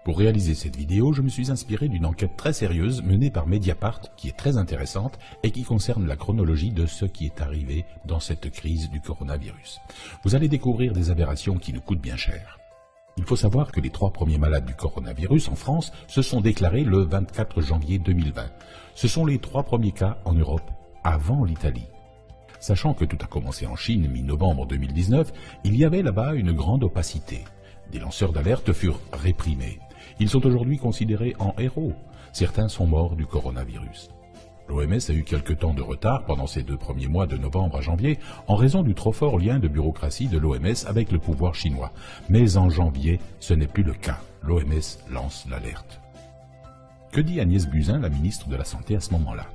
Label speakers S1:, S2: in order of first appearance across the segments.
S1: Pour réaliser cette vidéo, je me suis inspiré d'une enquête très sérieuse menée par Mediapart, qui est très intéressante et qui concerne la chronologie de ce qui est arrivé dans cette crise du coronavirus. Vous allez découvrir des aberrations qui nous coûtent bien cher. Il faut savoir que les 3 premiers malades du coronavirus en France se sont déclarés le 24 janvier 2020. Ce sont les 3 premiers cas en Europe, avant l'Italie. Sachant que tout a commencé en Chine mi-novembre 2019, il y avait là-bas une grande opacité. Des lanceurs d'alerte furent réprimés. Ils sont aujourd'hui considérés en héros. Certains sont morts du coronavirus. L'OMS a eu quelque temps de retard pendant ces 2 premiers mois de novembre à janvier en raison du trop fort lien de bureaucratie de l'OMS avec le pouvoir chinois. Mais en janvier, ce n'est plus le cas. L'OMS lance l'alerte. Que dit Agnès Buzyn, la ministre de la Santé, à ce moment-là?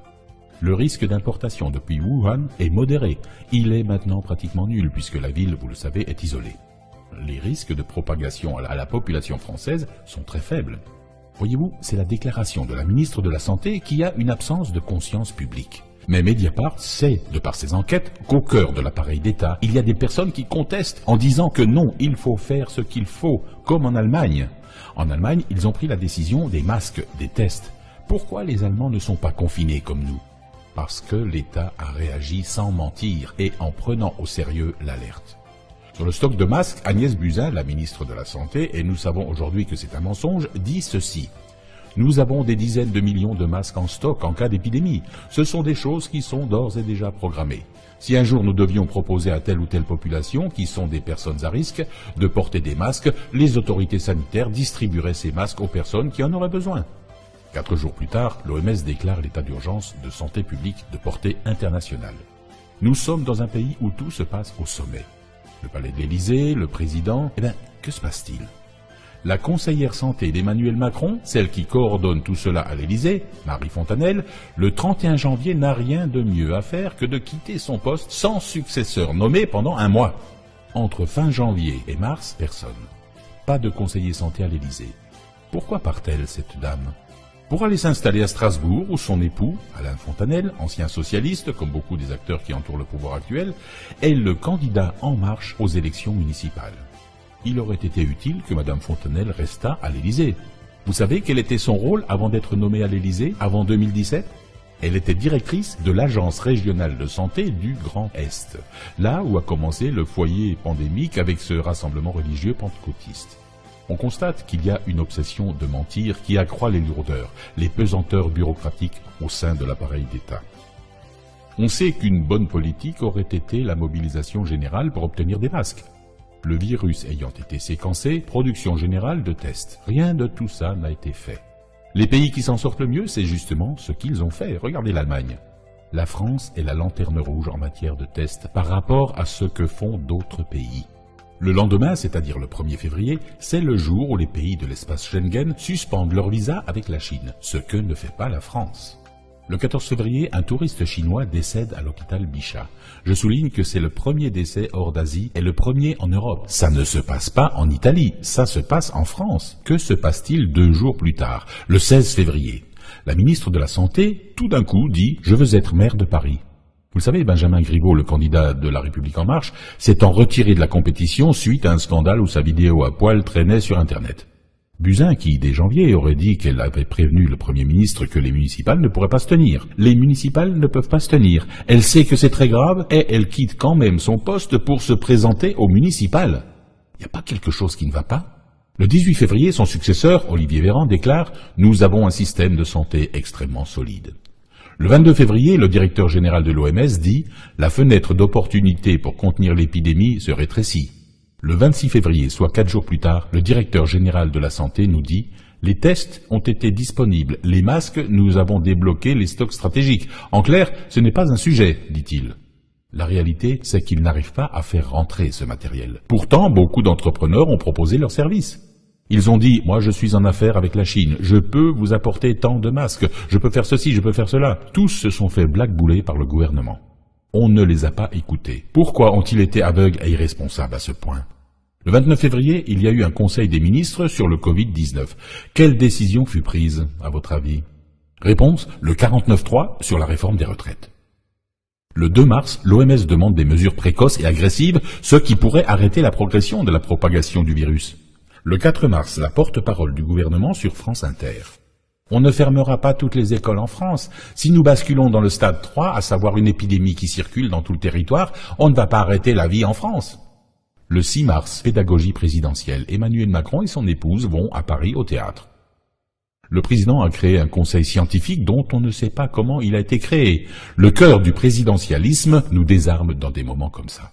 S1: Le risque d'importation depuis Wuhan est modéré. Il est maintenant pratiquement nul puisque la ville, vous le savez, est isolée. Les risques de propagation à la population française sont très faibles. Voyez-vous, c'est la déclaration de la ministre de la Santé qui a une absence de conscience publique. Mais Mediapart sait, de par ses enquêtes, qu'au cœur de l'appareil d'État, il y a des personnes qui contestent en disant que non, il faut faire ce qu'il faut, comme en Allemagne. En Allemagne, ils ont pris la décision des masques, des tests. Pourquoi les Allemands ne sont pas confinés comme nous? Parce que l'État a réagi sans mentir et en prenant au sérieux l'alerte. Sur le stock de masques, Agnès Buzyn, la ministre de la Santé, et nous savons aujourd'hui que c'est un mensonge, dit ceci. Nous avons des dizaines de millions de masques en stock en cas d'épidémie. Ce sont des choses qui sont d'ores et déjà programmées. Si un jour nous devions proposer à telle ou telle population, qui sont des personnes à risque, de porter des masques, les autorités sanitaires distribueraient ces masques aux personnes qui en auraient besoin. 4 jours plus tard, l'OMS déclare l'état d'urgence de santé publique de portée internationale. Nous sommes dans un pays où tout se passe au sommet. Le palais de l'Élysée, le président, que se passe-t-il? La conseillère santé d'Emmanuel Macron, celle qui coordonne tout cela à l'Élysée, Marie Fontanelle, le 31 janvier n'a rien de mieux à faire que de quitter son poste sans successeur nommé pendant 1 mois. Entre fin janvier et mars, personne. Pas de conseiller santé à l'Élysée. Pourquoi part-elle, cette dame? Pour aller s'installer à Strasbourg, où son époux, Alain Fontanelle, ancien socialiste, comme beaucoup des acteurs qui entourent le pouvoir actuel, est le candidat En Marche aux élections municipales. Il aurait été utile que Madame Fontanelle restât à l'Élysée. Vous savez quel était son rôle avant d'être nommée à l'Élysée, avant 2017? Elle était directrice de l'Agence régionale de santé du Grand Est, là où a commencé le foyer pandémique avec ce rassemblement religieux pentecôtiste. On constate qu'il y a une obsession de mentir qui accroît les lourdeurs, les pesanteurs bureaucratiques au sein de l'appareil d'État. On sait qu'une bonne politique aurait été la mobilisation générale pour obtenir des masques. Le virus ayant été séquencé, production générale de tests. Rien de tout ça n'a été fait. Les pays qui s'en sortent le mieux, c'est justement ce qu'ils ont fait. Regardez l'Allemagne. La France est la lanterne rouge en matière de tests par rapport à ce que font d'autres pays. Le lendemain, c'est-à-dire le 1er février, c'est le jour où les pays de l'espace Schengen suspendent leur visa avec la Chine, ce que ne fait pas la France. Le 14 février, un touriste chinois décède à l'hôpital Bichat. Je souligne que c'est le premier décès hors d'Asie et le premier en Europe. Ça ne se passe pas en Italie, ça se passe en France. Que se passe-t-il 2 jours plus tard, le 16 février? La ministre de la Santé, tout d'un coup, dit « Je veux être maire de Paris ». Vous le savez, Benjamin Griveaux, le candidat de La République En Marche, s'étant retiré de la compétition suite à un scandale où sa vidéo à poil traînait sur Internet. Buzyn, qui dès janvier aurait dit qu'elle avait prévenu le Premier ministre que les municipales ne pourraient pas se tenir. Les municipales ne peuvent pas se tenir. Elle sait que c'est très grave et elle quitte quand même son poste pour se présenter aux municipales. Il n'y a pas quelque chose qui ne va pas? Le 18 février, son successeur, Olivier Véran, déclare « Nous avons un système de santé extrêmement solide ». Le 22 février, le directeur général de l'OMS dit « La fenêtre d'opportunité pour contenir l'épidémie se rétrécit ». Le 26 février, soit 4 jours plus tard, le directeur général de la santé nous dit « Les tests ont été disponibles, les masques, nous avons débloqué les stocks stratégiques. En clair, ce n'est pas un sujet, dit-il. » La réalité, c'est qu'ils n'arrivent pas à faire rentrer ce matériel. Pourtant, beaucoup d'entrepreneurs ont proposé leurs services. Ils ont dit, moi je suis en affaire avec la Chine, je peux vous apporter tant de masques, je peux faire ceci, je peux faire cela. Tous se sont fait blackbouler par le gouvernement. On ne les a pas écoutés. Pourquoi ont-ils été aveugles et irresponsables à ce point? Le 29 février, il y a eu un conseil des ministres sur le Covid-19. Quelle décision fut prise, à votre avis? Réponse, le 49.3 sur la réforme des retraites. Le 2 mars, l'OMS demande des mesures précoces et agressives, ce qui pourrait arrêter la progression de la propagation du virus. Le 4 mars, la porte-parole du gouvernement sur France Inter. On ne fermera pas toutes les écoles en France. Si nous basculons dans le stade 3, à savoir une épidémie qui circule dans tout le territoire, on ne va pas arrêter la vie en France. Le 6 mars, pédagogie présidentielle. Emmanuel Macron et son épouse vont à Paris au théâtre. Le président a créé un conseil scientifique dont on ne sait pas comment il a été créé. Le cœur du présidentialisme nous désarme dans des moments comme ça.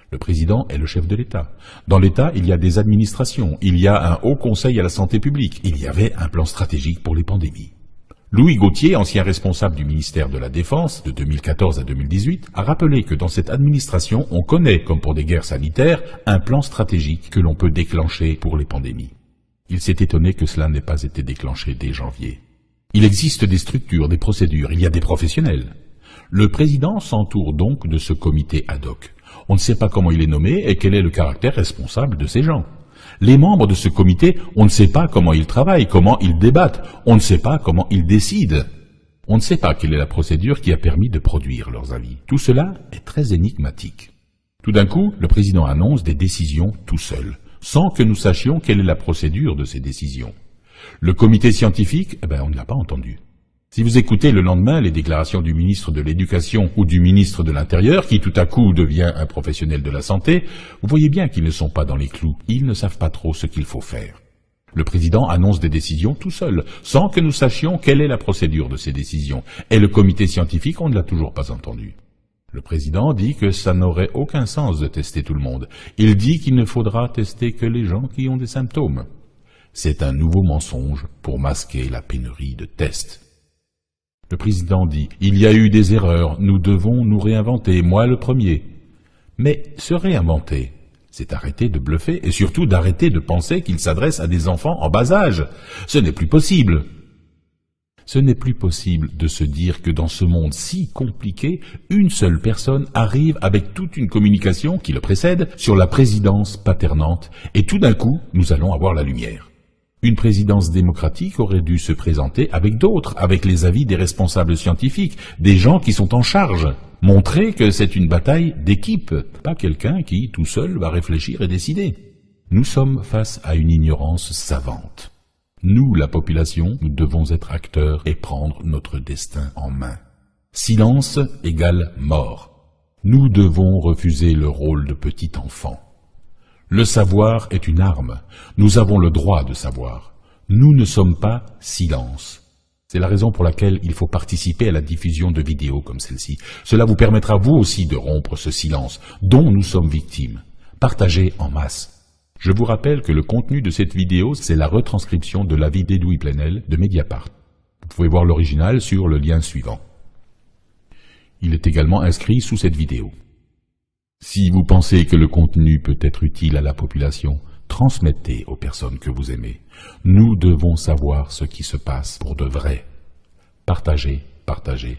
S1: Le président est le chef de l'État. Dans l'État, il y a des administrations, il y a un haut conseil à la santé publique, il y avait un plan stratégique pour les pandémies. Louis Gauthier, ancien responsable du ministère de la Défense de 2014 à 2018, a rappelé que dans cette administration, on connaît, comme pour des guerres sanitaires, un plan stratégique que l'on peut déclencher pour les pandémies. Il s'est étonné que cela n'ait pas été déclenché dès janvier. Il existe des structures, des procédures, il y a des professionnels. Le président s'entoure donc de ce comité ad hoc. On ne sait pas comment il est nommé et quel est le caractère responsable de ces gens. Les membres de ce comité, on ne sait pas comment ils travaillent, comment ils débattent, on ne sait pas comment ils décident. On ne sait pas quelle est la procédure qui a permis de produire leurs avis. Tout cela est très énigmatique. Tout d'un coup, le président annonce des décisions tout seul, sans que nous sachions quelle est la procédure de ces décisions. Le comité scientifique, on ne l'a pas entendu. Si vous écoutez le lendemain les déclarations du ministre de l'Éducation ou du ministre de l'Intérieur, qui tout à coup devient un professionnel de la santé, vous voyez bien qu'ils ne sont pas dans les clous, ils ne savent pas trop ce qu'il faut faire. Le président annonce des décisions tout seul, sans que nous sachions quelle est la procédure de ces décisions, et le comité scientifique, on ne l'a toujours pas entendu. Le président dit que ça n'aurait aucun sens de tester tout le monde. Il dit qu'il ne faudra tester que les gens qui ont des symptômes. C'est un nouveau mensonge pour masquer la pénurie de tests. Le président dit « Il y a eu des erreurs, nous devons nous réinventer, moi le premier ». Mais se réinventer, c'est arrêter de bluffer et surtout d'arrêter de penser qu'il s'adresse à des enfants en bas âge. Ce n'est plus possible. Ce n'est plus possible de se dire que dans ce monde si compliqué, une seule personne arrive avec toute une communication qui le précède sur la présidence paternante et tout d'un coup, nous allons avoir la lumière. Une présidence démocratique aurait dû se présenter avec d'autres, avec les avis des responsables scientifiques, des gens qui sont en charge. Montrer que c'est une bataille d'équipe, pas quelqu'un qui, tout seul, va réfléchir et décider. Nous sommes face à une ignorance savante. Nous, la population, nous devons être acteurs et prendre notre destin en main. Silence égale mort. Nous devons refuser le rôle de petit enfant. Le savoir est une arme. Nous avons le droit de savoir. Nous ne sommes pas silence. C'est la raison pour laquelle il faut participer à la diffusion de vidéos comme celle-ci. Cela vous permettra vous aussi de rompre ce silence dont nous sommes victimes. Partagez en masse. Je vous rappelle que le contenu de cette vidéo, c'est la retranscription de l'avis d'Edoui Plenel de Mediapart. Vous pouvez voir l'original sur le lien suivant. Il est également inscrit sous cette vidéo. Si vous pensez que le contenu peut être utile à la population, transmettez aux personnes que vous aimez. Nous devons savoir ce qui se passe pour de vrai. Partagez, partagez,